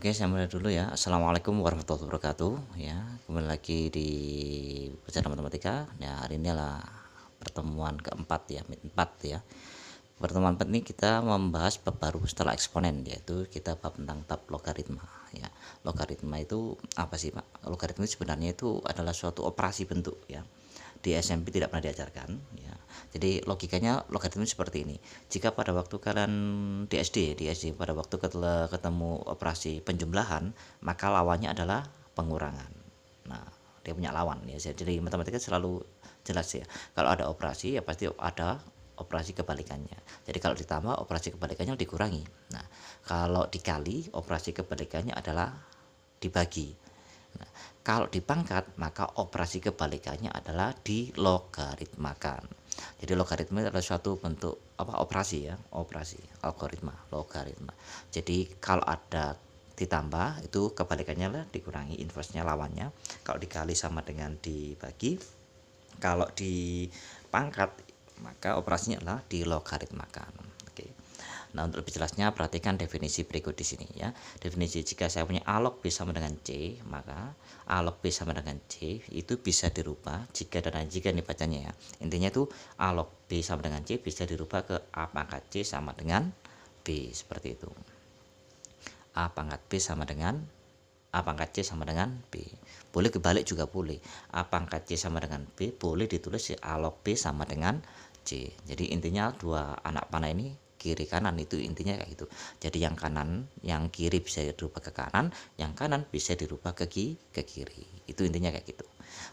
Oke, saya mulai dulu ya. Assalamualaikum warahmatullahi wabarakatuh. Ya, kembali lagi di pelajaran matematika. Ya, hari ini adalah pertemuan keempat ya, empat ya. Pertemuan empat ini kita membahas bab baru setelah eksponen, yaitu kita bab tentang tab logaritma. Ya, logaritma itu apa sih, Pak? Logaritma itu sebenarnya itu adalah suatu operasi bentuk ya. Di SMP tidak pernah diajarkan ya. Jadi logikanya logaritma seperti ini. Jika pada waktu kalian di SD pada waktu ketemu operasi penjumlahan, maka lawannya adalah pengurangan. Nah, dia punya lawan ya. Jadi matematika selalu jelas ya. Kalau ada operasi ya pasti ada operasi kebalikannya. Jadi kalau ditambah operasi kebalikannya dikurangi. Nah, kalau dikali operasi kebalikannya adalah dibagi. Nah, kalau dipangkat maka operasi kebalikannya adalah dilogaritmakan. Jadi logaritma adalah suatu bentuk operasi ya, operasi logaritma. Jadi kalau ada ditambah itu kebalikannya lah dikurangi, inverse-nya lawannya. Kalau dikali sama dengan dibagi. Kalau dipangkat maka operasinya adalah dilogaritmakan. Oke. Nah, untuk lebih jelasnya perhatikan definisi berikut di sini ya. Definisi jika saya punya A log B sama dengan C, maka A log B sama dengan C itu bisa dirubah jika dan jika nih bacanya ya. Intinya itu A log B sama dengan C bisa dirubah ke A pangkat C sama dengan B, seperti itu. A pangkat B sama dengan A pangkat C sama dengan B. Boleh kebalik juga boleh. A pangkat C sama dengan B boleh ditulis A log B sama dengan C. Jadi intinya dua anak panah ini kiri kanan, itu intinya kayak gitu. Jadi yang kanan, yang kiri bisa dirubah ke kanan, yang kanan bisa dirubah ke kiri. Itu intinya kayak gitu.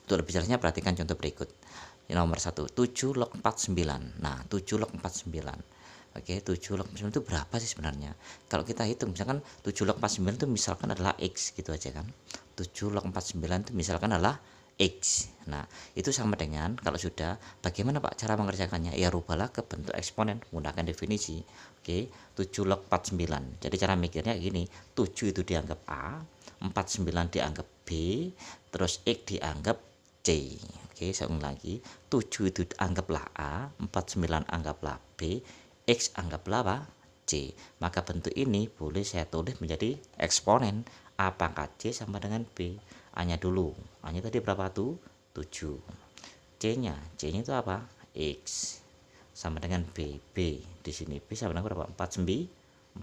Untuk lebih jelasnya perhatikan contoh berikut. Nomor 1, 7 log 49. Nah, 7 log 49. Oke, 7 log 49 itu berapa sih sebenarnya? Kalau kita hitung misalkan 7 log 49 itu misalkan adalah X gitu aja kan. 7 log 49 itu misalkan adalah X. Nah, itu sama dengan kalau sudah bagaimana Pak cara mengerjakannya? Ya rubahlah ke bentuk eksponen menggunakan definisi. Oke, 7 log 49. Jadi cara mikirnya gini, 7 itu dianggap A, 49 dianggap B, terus X dianggap C. Oke, saya ulang lagi. 7 itu anggaplah A, 49 anggaplah B, X anggaplah apa? C. Maka bentuk ini boleh saya tulis menjadi eksponen A pangkat C sama dengan B. A-nya dulu. A-nya tadi berapa tuh? 7. C-nya itu apa? X sama dengan B. B di sini B sama dengan berapa? 49.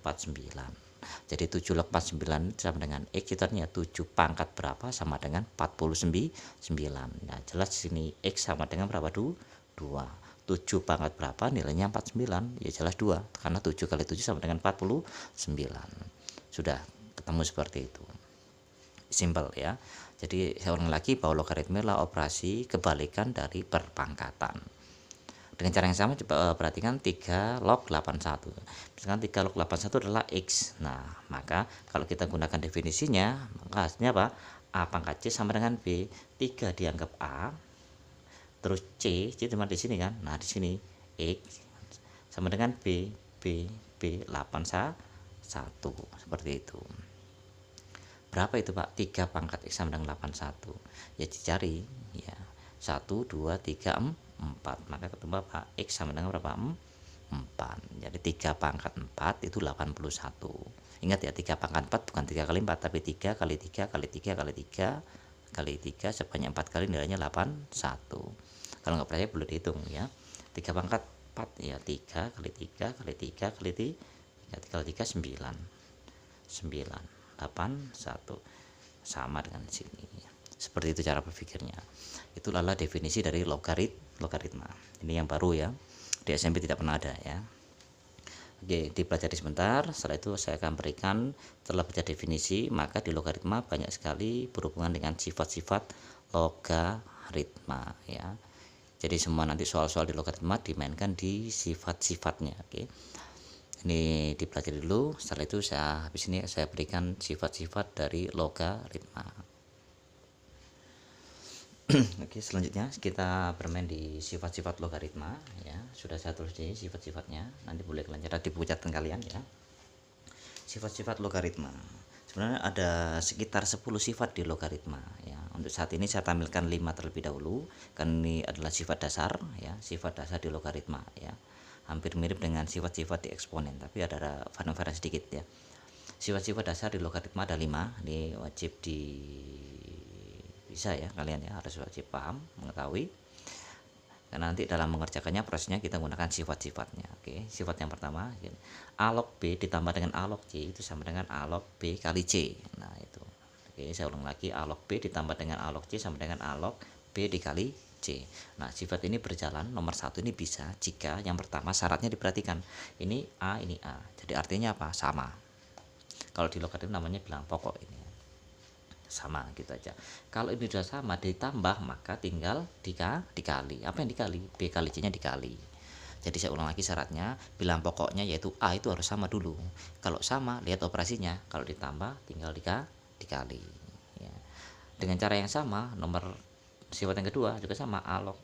Jadi 7 log 49 sama dengan X, itu artinya 7 pangkat berapa sama dengan 49. Nah, jelas di sini X sama dengan berapa? 2. 7 pangkat berapa? Nilainya 49. Ya jelas 2. Karena 7 kali 7 sama dengan 49. Sudah ketemu seperti itu. Simple ya. Jadi saya ulang lagi bahwa logaritma adalah operasi kebalikan dari perpangkatan. Dengan cara yang sama coba perhatikan 3 log 81. Misalkan 3 log 81 adalah X. Nah, maka kalau kita gunakan definisinya, maka hasilnya apa? A pangkat C sama dengan B. 3 dianggap A, terus C cuma di sini kan. Nah, di sini X sama dengan B 81, seperti itu. Berapa itu Pak? 3 pangkat X sama dengan 81. Ya dicari ya. 1 2 3 4. Maka ketemu apa? X sama dengan berapa? 4. Jadi 3 pangkat 4 itu 81. Ingat ya, 3 pangkat 4 bukan 3 kali 4 tapi 3 kali 3 kali 3 kali 3 kali 3 sebanyak 4 kali nilainya 81. Kalau nggak percaya boleh dihitung ya. 3 pangkat 4 ya 3 kali 3 kali 3 kali 3 kali 3 9 81 sama dengan sini. Seperti itu cara berpikirnya. Itulah definisi dari logaritma. Ini yang baru ya. Di SMP tidak pernah ada ya. Oke, dipelajari sebentar. Setelah itu saya akan berikan, setelah baca definisi, maka di logaritma banyak sekali berhubungan dengan sifat-sifat logaritma ya. Jadi semua nanti soal-soal di logaritma dimainkan di sifat-sifatnya. Oke. Ini dipelajari dulu. Setelah itu habis ini saya berikan sifat-sifat dari logaritma. Oke, selanjutnya kita bermain di sifat-sifat logaritma ya. Sudah saya tulis di sifat-sifatnya. Nanti boleh kalian catat di buku catatan kalian ya. Sifat-sifat logaritma. Sebenarnya ada sekitar 10 sifat di logaritma ya. Untuk saat ini saya tampilkan 5 terlebih dahulu karena ini adalah sifat dasar ya, sifat dasar di logaritma ya. Hampir mirip dengan sifat-sifat di eksponen, tapi ada varian sedikit ya. Sifat-sifat dasar di logaritma ada 5. Ini wajib bisa ya kalian ya, harus wajib paham, mengetahui. Karena nanti dalam mengerjakannya prosesnya kita gunakan sifat-sifatnya. Oke, sifat yang pertama, A log B ditambah dengan A log C itu sama dengan A log B kali C. Nah, itu. Oke, saya ulang lagi, A log B ditambah dengan A log C sama dengan A log B dikali C. Nah, sifat ini berjalan nomor 1 ini bisa jika yang pertama syaratnya diperhatikan. Ini A, ini A. Jadi artinya apa? Sama. Kalau di logaritma namanya bilang pokok ini. Sama gitu aja. Kalau ini sudah sama ditambah maka tinggal dikali. Apa yang dikali? B kali C nya dikali. Jadi saya ulang lagi syaratnya, bilang pokoknya yaitu A itu harus sama dulu. Kalau sama lihat operasinya, kalau ditambah tinggal dikali ya. Dengan cara yang sama nomor sifat yang kedua juga sama, A log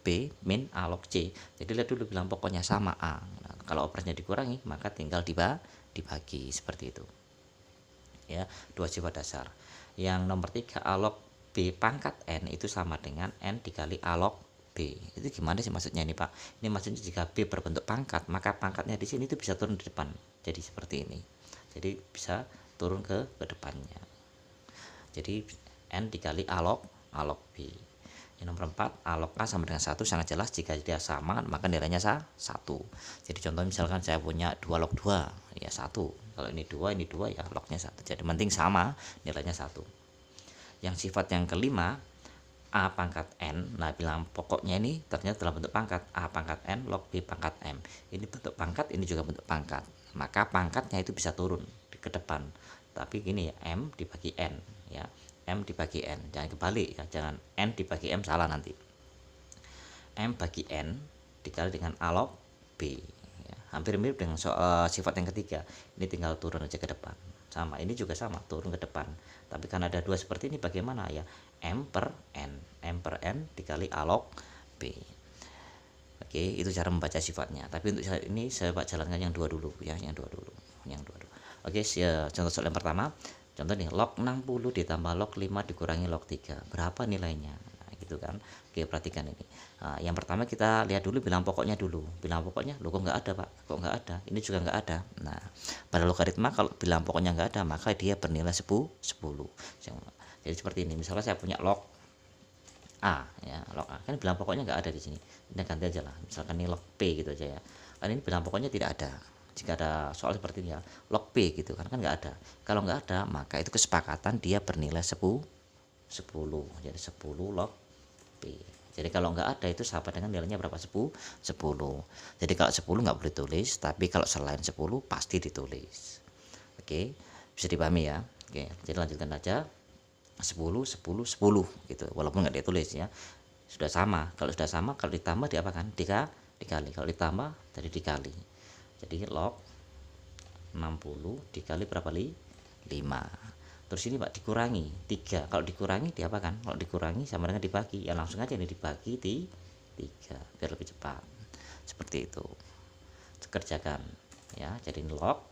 B min A log C. Jadi lihat dulu bilang pokoknya sama A. Nah, kalau operasinya dikurangi maka tinggal dibagi seperti itu ya. Dua sifat dasar. Yang nomor 3, A log B pangkat N itu sama dengan N dikali A log B. Itu gimana sih maksudnya ini Pak? Ini maksudnya jika B berbentuk pangkat, maka pangkatnya di sini itu bisa turun di depan. Jadi seperti ini. Jadi bisa turun ke depannya. Jadi N dikali A log B. Yang nomor 4, A log A sama dengan 1, sangat jelas jika dia sama maka nilainya 1. Jadi contoh misalkan saya punya 2 log 2 ya 1. Kalau ini 2 ya lognya 1. Jadi penting sama nilainya 1. Yang sifat yang kelima, A pangkat N. Nah, bilang pokoknya ini ternyata dalam bentuk pangkat, A pangkat N log B pangkat M. Ini bentuk pangkat, ini juga bentuk pangkat. Maka pangkatnya itu bisa turun ke depan. Tapi gini ya, M dibagi N ya. M dibagi N, jangan kebalik ya, jangan N dibagi M, salah nanti. M bagi N dikali dengan A log B ya. Hampir mirip dengan sifat yang ketiga. Ini tinggal turun aja ke depan. Sama, ini juga sama, turun ke depan. Tapi karena ada dua seperti ini bagaimana ya? M per N dikali A log B. Oke, itu cara membaca sifatnya. Tapi untuk saat ini saya jalankan yang dua dulu ya, yang dua dulu. Oke, contoh soal yang pertama. Contoh nih, log 60 ditambah log 5 dikurangi log 3. Berapa nilainya? Nah, gitu kan. Oke, perhatikan ini. Nah, yang pertama kita lihat dulu bilang pokoknya dulu. Bilang pokoknya, loh kok nggak ada Pak? Kok nggak ada? Ini juga nggak ada. Nah, pada logaritma kalau bilang pokoknya nggak ada, maka dia bernilai 10. Jadi seperti ini. Misalnya saya punya log A, ya, log A. Kan bilang pokoknya nggak ada di sini. Ini ganti aja lah. Misalkan ini log P gitu aja ya. Kan ini bilang pokoknya tidak ada. Jika ada soal seperti ini ya, log P gitu kan nggak ada. Kalau nggak ada maka itu kesepakatan dia bernilai 10. Jadi 10 log P. Jadi kalau nggak ada itu sama dengan nilainya berapa? 10. Jadi kalau 10 nggak boleh tulis, tapi kalau selain 10 pasti ditulis. Oke, bisa dipahami ya. Oke, jadi lanjutkan aja. 10 gitu, walaupun nggak ditulis ya. Sudah sama. Kalau sudah sama, kalau ditambah diapakan? Dikali. Kalau ditambah tadi dikali. Jadi log 60 dikali berapa 5. Terus ini Pak dikurangi 3. Kalau dikurangi diapakan? Kalau dikurangi sama dengan dibagi. Ya langsung aja ini dibagi 3 biar lebih cepat. Seperti itu. Kerjakan ya. Jadi log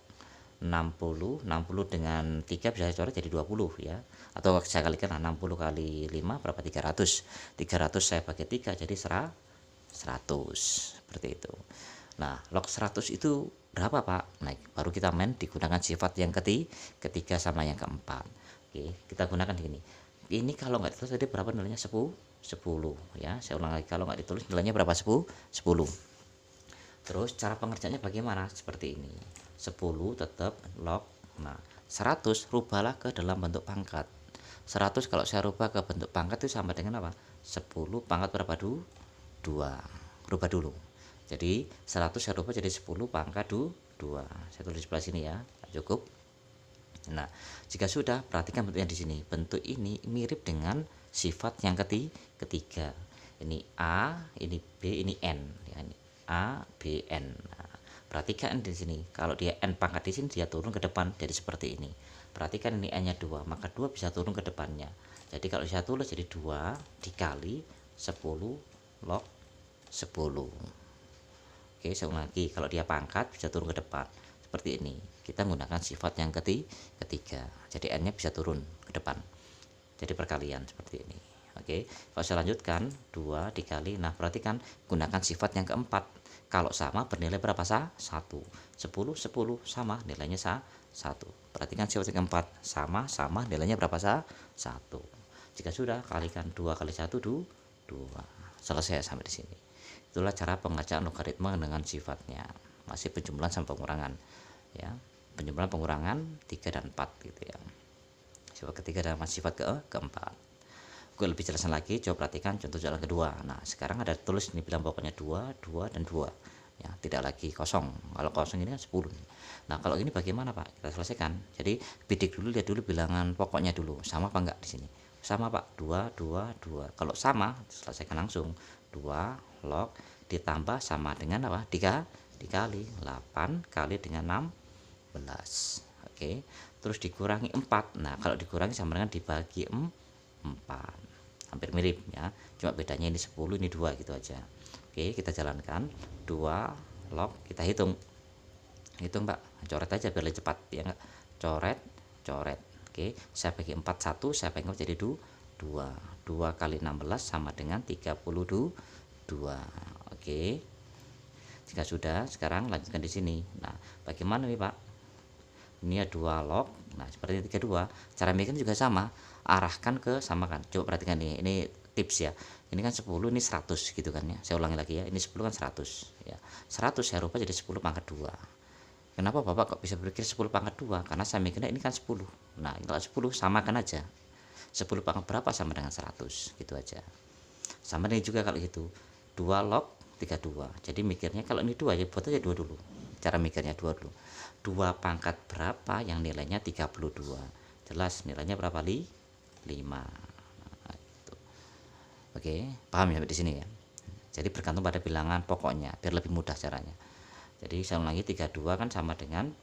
60 dengan 3 bisa saya coret jadi 20 ya. Atau saya kalikan 60 kali 5 berapa? 300 saya bagi 3 jadi 100. Seperti itu. Nah, log 100 itu berapa Pak? Nah, baru kita main digunakan sifat yang ketiga sama yang keempat. Oke, kita gunakan di sini. Ini kalau nggak ditulis tadi berapa nilainya? 10 ya. Saya ulang lagi, kalau nggak ditulis nilainya berapa? 10. Terus cara pengerjaannya bagaimana? Seperti ini. 10 tetap log. Nah, 100 rubahlah ke dalam bentuk pangkat. 100 kalau saya rubah ke bentuk pangkat itu sama dengan apa? 10 pangkat berapa? 2. Rubah dulu. Jadi 100 saya rubah jadi 10 pangkat 2. Saya tulis sebelah sini ya. Cukup. Nah, jika sudah, perhatikan bentuknya di sini. Bentuk ini mirip dengan sifat yang ketiga. Ini A, ini B, ini N. Ya, ini A, B, N. Nah, perhatikan di sini. Kalau dia N pangkat di sini dia turun ke depan jadi seperti ini. Perhatikan ini N-nya 2, maka 2 bisa turun ke depannya. Jadi kalau saya tulis jadi 2 dikali 10 log 10. Oke, saya ulang lagi, kalau dia pangkat bisa turun ke depan seperti ini. Kita menggunakan sifat yang ketiga. Jadi N-nya bisa turun ke depan. Jadi perkalian seperti ini. Oke, kalau saya lanjutkan 2 dikali. Nah, perhatikan gunakan sifat yang keempat. Kalau sama bernilai berapa? 1. 10 sama nilainya 1. Perhatikan sifat yang keempat, sama nilainya berapa? 1. Jika sudah, kalikan 2 kali 1 2. Selesai sampai di sini. Itulah cara pengacaan logaritma dengan sifatnya. Masih penjumlahan sama pengurangan. Ya, penjumlahan pengurangan 3 dan 4 gitu ya. Sifat ketiga dan sifat keempat. Gue lebih jelasin lagi, coba perhatikan contoh jalan kedua. Nah, sekarang ada tulis ini bilang pokoknya 2, 2 dan 2. Ya, tidak lagi kosong. Kalau kosong ini kan 10. Nah, kalau ini bagaimana, Pak? Kita selesaikan. Jadi, bidik dulu, lihat dulu bilangan pokoknya dulu. Sama apa enggak di sini? Sama, Pak. 2, 2, 2. Kalau sama, selesaikan langsung. 2 log ditambah sama dengan apa? Dikali 8 kali dengan 16. Oke. Terus dikurangi 4. Nah, kalau dikurangi sama dengan dibagi 4. Hampir mirip ya. Cuma bedanya ini 10, ini 2 gitu aja. Oke, kita jalankan. 2 log kita hitung. Hitung, Pak. Coret aja biar lebih cepat ya enggak? Coret. Oke, saya bagi 4 1, saya bagi jadi 2. 2 kali 16 sama dengan 32. Oke. Jika sudah, sekarang lanjutkan di sini. Nah, bagaimana nih, Pak? Ini ya 2 log. Nah, seperti 32. Cara mikirnya juga sama. Arahkan ke samakan. Coba perhatikan nih, ini tips ya. Ini kan 10, ini 100 gitu kan ya. Saya ulangi lagi ya. Ini 10 kan 100 ya. 100 saya rubah jadi 10 pangkat 2. Kenapa Bapak kok bisa berpikir 10 pangkat 2? Karena saya mikirnya ini kan 10. Nah, kalau 10 samakan aja. 10 pangkat berapa sama dengan 100 gitu aja. Sama dengan juga kalau itu 2 log 32. Jadi mikirnya kalau ini 2 ya buat aja 2 dulu. Cara mikirnya 2 dulu. 2 pangkat berapa yang nilainya 32. Jelas nilainya berapa? 5. Nah, gitu. Oke, paham ya di sini ya. Jadi bergantung pada bilangan pokoknya biar lebih mudah caranya. Jadi saya ulangi 32 kan sama dengan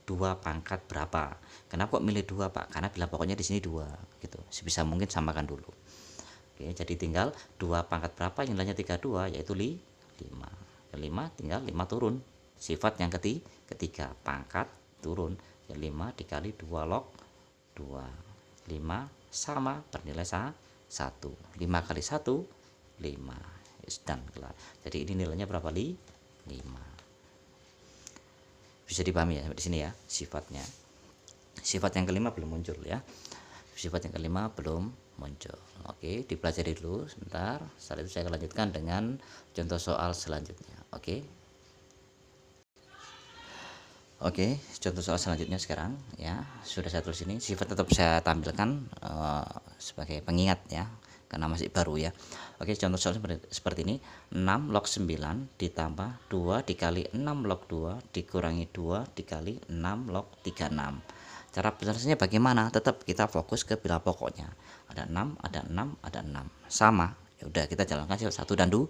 2 pangkat berapa. Kenapa kok milih 2, Pak? Karena bilang pokoknya di sini 2 gitu. Sebisa mungkin samakan dulu. Oke, jadi tinggal 2 pangkat berapa yang nilainya 32 yaitu 5. 5 tinggal 5 turun. Sifat yang ketiga pangkat turun ya 5 dikali 2 log 2. 5 sama bernilai 1. 5 kali 1 5. Dan kelar. Jadi ini nilainya berapa? 5. Bisa dipahami ya di sini ya sifatnya. Sifat yang kelima belum muncul ya. Sifat yang kelima belum muncul. Oke, dipelajari dulu sebentar. Setelah itu saya akan lanjutkan dengan contoh soal selanjutnya. Oke. Oke, contoh soal selanjutnya sekarang ya. Sudah saya tulis ini. Sifat tetap saya tampilkan sebagai pengingat ya. Karena masih baru ya. Oke, contoh soal seperti ini. 6 log 9 ditambah 2 dikali 6 log 2 dikurangi 2 dikali 6 log 36. Cara penyelesaiannya bagaimana? Tetap kita fokus ke bilangan pokoknya. Ada 6, ada 6, ada 6. Sama. Ya udah kita jalankan 1 dan 2.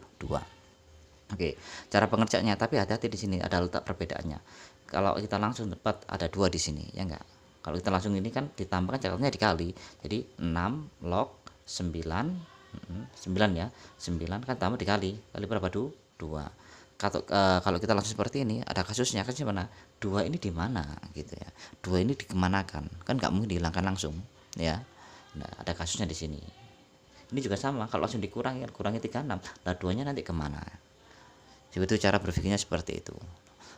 Oke, cara pengerjaannya tapi hati-hati di sini ada letak perbedaannya. Kalau kita langsung tepat ada 2 di sini, ya enggak? Kalau kita langsung ini kan ditambahkan catanya dikali. Jadi 6 log 9 ya 9 kan tambah dikali berapa? 2. Kalau kita langsung seperti ini ada kasusnya kan mana 2 ini di mana gitu ya, 2 ini dikemanakan kan nggak mungkin dihilangkan langsung ya. Nah, ada kasusnya di sini. Ini juga sama, kalau langsung dikurangi 36 lah 2 nya nanti kemana. Itu cara berpikirnya seperti itu.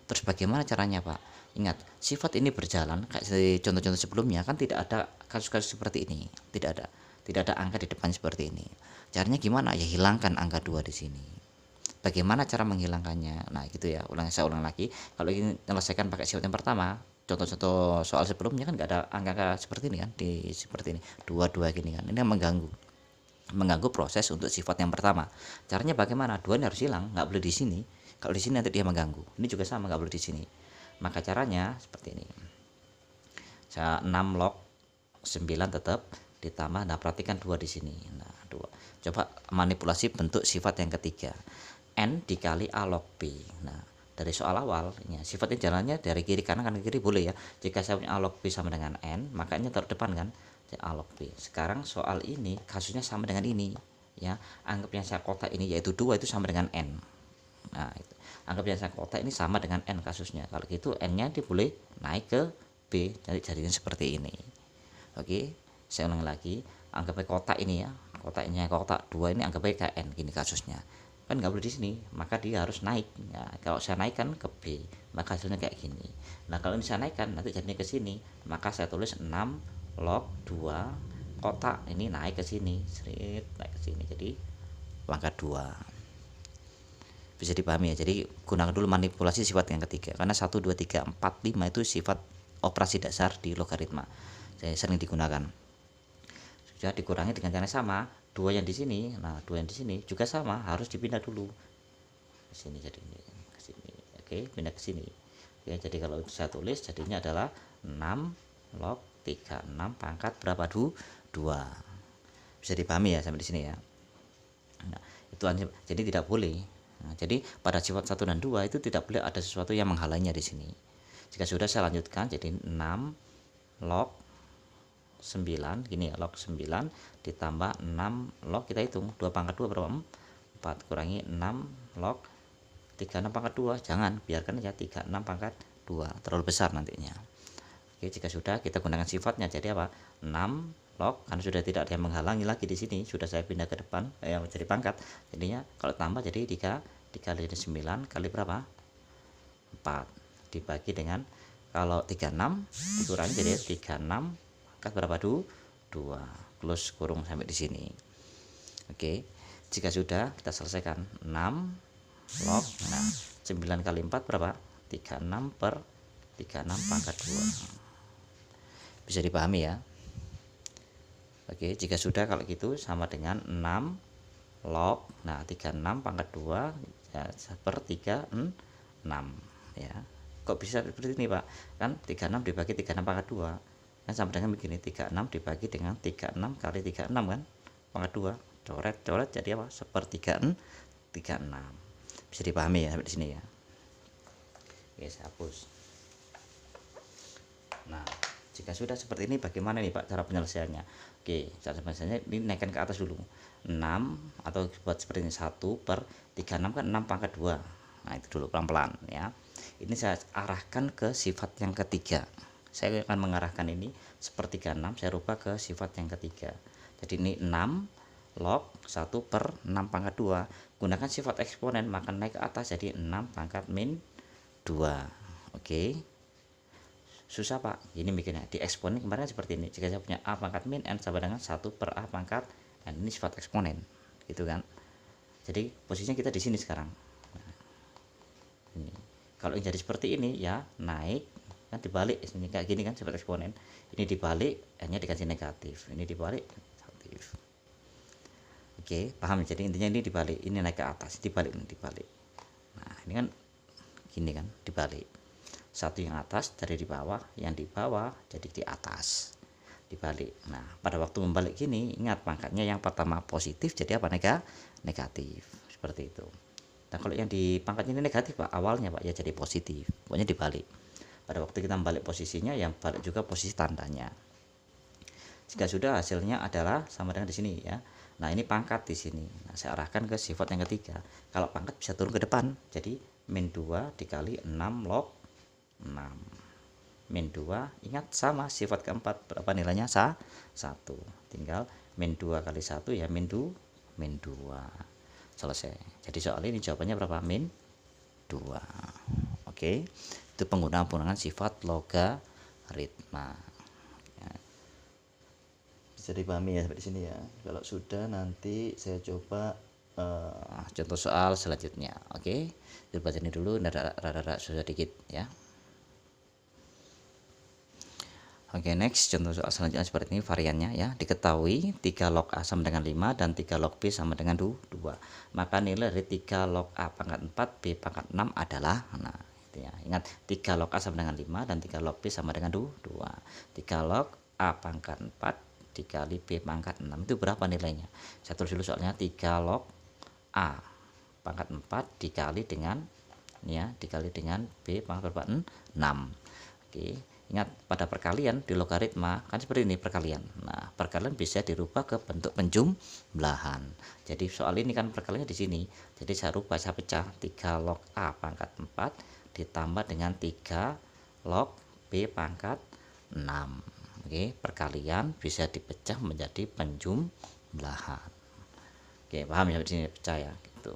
Terus bagaimana caranya, Pak? Ingat, sifat ini berjalan kayak contoh-contoh sebelumnya kan tidak ada kasus-kasus seperti ini, tidak ada angka di depan seperti ini. Caranya gimana? Ya hilangkan angka 2 di sini. Bagaimana cara menghilangkannya? Nah, gitu ya. Saya ulang lagi. Kalau ingin menyelesaikan pakai sifat yang pertama, contoh-contoh soal sebelumnya kan nggak ada angka seperti ini kan, di seperti ini. 2 gini kan. Ini mengganggu proses untuk sifat yang pertama. Caranya bagaimana? 2 ini harus hilang, nggak boleh di sini. Kalau di sini nanti dia mengganggu. Ini juga sama, nggak boleh di sini. Maka caranya seperti ini. Saya 6 log 9 tetap ditambah, nah perhatikan 2 di sini. Nah, 2. Coba manipulasi bentuk sifat yang ketiga. N dikali A log B. Nah, dari soal awal ya, sifatnya jalannya dari kiri kanan kiri boleh ya. Jika saya punya A log B sama dengan N, maka ini taruh depan kan. A log B. Sekarang soal ini kasusnya sama dengan ini ya. Anggap yang saya kotak ini yaitu 2 itu sama dengan N. Nah, itu. Anggap yang saya kotak ini sama dengan N kasusnya. Kalau gitu N-nya dia boleh naik ke B, jadi jadinya seperti ini. Oke, saya ulangi lagi. Anggapnya kotak ini ya. Kotaknya kotak 2 ini anggapnya kayak N gini kasusnya. kan nggak boleh di sini, maka dia harus naik. Nah, kalau saya naikkan ke B, maka hasilnya kayak gini. Nah, kalau ini saya naikkan nanti jadinya ke sini, maka saya tulis 6 log 2 kotak ini naik ke sini, naik ke sini, jadi pangkat 2. Bisa dipahami ya. Jadi gunakan dulu manipulasi sifat yang ketiga, karena 1 2 3 4 5 itu sifat operasi dasar di logaritma, saya sering digunakan. Sudah dikurangi dengan cara sama, 2 yang di sini, nah 2 yang di sini juga sama, harus dipindah dulu ke sini, jadi ini ke sini. Oke, pindah ke sini. Oke, jadi kalau saya tulis jadinya adalah 6 log 36 pangkat berapa 2. Bisa dipahami ya sampai di sini ya. Nah, itu jadi tidak boleh. Nah, jadi pada sifat 1 dan 2 itu tidak boleh ada sesuatu yang menghalangnya di sini. Jika sudah, saya lanjutkan jadi 6 log 9 gini ya, log 9 ditambah 6 log, kita hitung 2 pangkat 2 berapa, 4 kurangi 6 log 36 pangkat 2, jangan, biarkan aja 36 pangkat 2, terlalu besar nantinya. Oke, jika sudah, kita gunakan sifatnya, jadi apa, 6 log, karena sudah tidak ada yang menghalangi lagi di sini, sudah saya pindah ke depan yang jadi pangkat, jadinya kalau tambah jadi 3 kali 9 kali berapa, 4 dibagi dengan, kalau 36 dikurangi jadi 36 pangkat berapa 2, close kurung sampai di sini. Oke, jika sudah, kita selesaikan 6 log, nah 9 kali 4 berapa, 36 per 36 pangkat 2. Bisa dipahami ya. Oke, jika sudah, kalau gitu sama dengan 6 log, nah 36 pangkat 2 ya, per 36 ya. Kok bisa seperti ini Pak, kan 36 dibagi 36 pangkat 2 kan sama dengan begini, 36 dibagi dengan 36 kali 36 kan pangkat 2, coret jadi apa, sepertiga 36. Bisa dipahami ya sampai di sini ya. Oke, saya hapus. Nah, jika sudah seperti ini, bagaimana nih Pak cara penyelesaiannya? Oke, cara penyelesaiannya ini naikkan ke atas dulu, 6 atau buat seperti ini, 1 per 36 kan 6 pangkat 2. Nah, itu dulu pelan-pelan ya. Ini saya arahkan ke sifat yang ketiga. Saya akan mengarahkan ini sepertiga 6, saya rubah ke sifat yang ketiga. Jadi ini 6 log 1 per 6 pangkat 2. Gunakan sifat eksponen, maka naik ke atas jadi 6 pangkat min 2. Oke. Susah Pak, ini mikirnya di eksponen kemarin seperti ini. Jika saya punya A pangkat min N sama dengan 1 per A pangkat N, ini sifat eksponen, gitu kan. Jadi posisinya kita di sini sekarang. Nah, ini. Kalau yang jadi seperti ini ya naik, kan dibalik ini kayak gini kan sifat eksponen, ini dibalik, N nya dikasih negatif, ini dibalik positif. Oke, paham. Jadi intinya ini dibalik, ini naik ke atas, dibalik, ini dibalik. Nah, ini kan gini kan, dibalik, satu yang atas dari di bawah, yang di bawah jadi di atas, dibalik. Nah, pada waktu membalik gini, ingat pangkatnya yang pertama positif, jadi apa, negatif, seperti itu. Nah, kalau yang di pangkatnya ini negatif Pak, awalnya Pak ya jadi positif, pokoknya dibalik. Pada waktu kita membalik posisinya, yang balik juga posisi tandanya. Jika sudah, hasilnya adalah sama dengan di sini ya. Nah, ini pangkat di sini. Nah, saya arahkan ke sifat yang ketiga. Kalau pangkat bisa turun ke depan, jadi min 2 dikali 6 log 6. Min 2, ingat sama sifat keempat, berapa nilainya? 1. Tinggal min 2 kali 1 ya min 2. Selesai. Jadi soal ini jawabannya berapa? Min 2. Oke. Itu penggunaan sifat logaritma ya. Bisa dipahami ya sampai di sini ya. Kalau sudah, nanti saya coba contoh soal selanjutnya. Oke, baca ini dulu, rada-rada susah dikit ya. Oke, next contoh soal selanjutnya seperti ini variannya ya. Diketahui 3 log A sama dengan 5 dan 3 log B sama dengan 2. Maka nilai dari 3 log A pangkat 4 B pangkat 6 adalah, nah ya, ingat 3 log A sama dengan 5 dan 3 log B sama dengan 2. 3 log A pangkat 4 dikali B pangkat 6 itu berapa nilainya? Saya tulis dulu soalnya, 3 log A pangkat 4 dikali dengan ya, dikali dengan B pangkat berapa? 6. Oke, ingat pada perkalian di logaritma kan seperti ini perkalian. Nah, perkalian bisa dirubah ke bentuk penjumlahan. Jadi soal ini kan perkaliannya di sini. Jadi saya rubah, saya pecah 3 log A pangkat 4 ditambah dengan 3 log B pangkat 6. Oke, perkalian bisa dipecah menjadi penjumlahan. Oke, paham ya di sini, pecah ya gitu.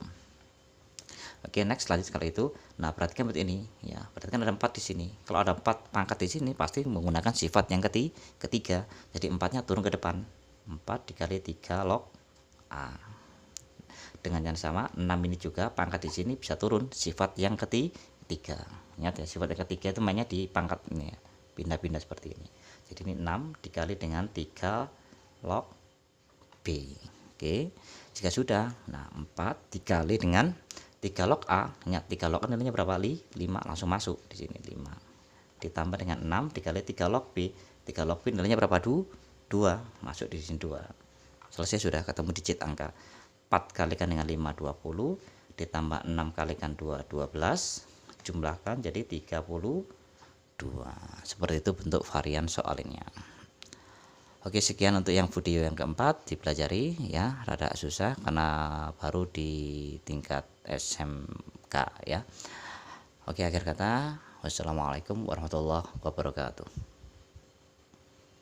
Oke, next lanjut kalau itu. Nah, perhatikan seperti ini ya. Perhatikan ada 4 di sini. Kalau ada 4 pangkat di sini pasti menggunakan sifat yang ketiga. Jadi 4-nya turun ke depan. 4 dikali 3 log A. Dengan yang sama 6 ini juga pangkat di sini bisa turun sifat yang ketiga. Ingat ya, sifat yang ketiga itu mainnya di pangkat ini ya. Pindah-pindah seperti ini. Jadi ini 6 dikali dengan 3 log B. Oke. Jika sudah, nah 4 dikali dengan 3 log A. Ingat 3 log A nilainya berapa? 5, langsung masuk di sini 5. Ditambah dengan 6 dikali 3 log B. 3 log B nilainya berapa? 2, masuk di sini 2. Selesai, sudah ketemu digit angka. 4 kalikan dengan 5 20, ditambah 6 kalikan 2 12, jumlahkan jadi 32. Seperti itu bentuk varian soalnya. Oke, sekian untuk yang video yang keempat, dipelajari ya, rada susah karena baru di tingkat SMK ya. Oke, akhir kata, wassalamualaikum warahmatullahi wabarakatuh.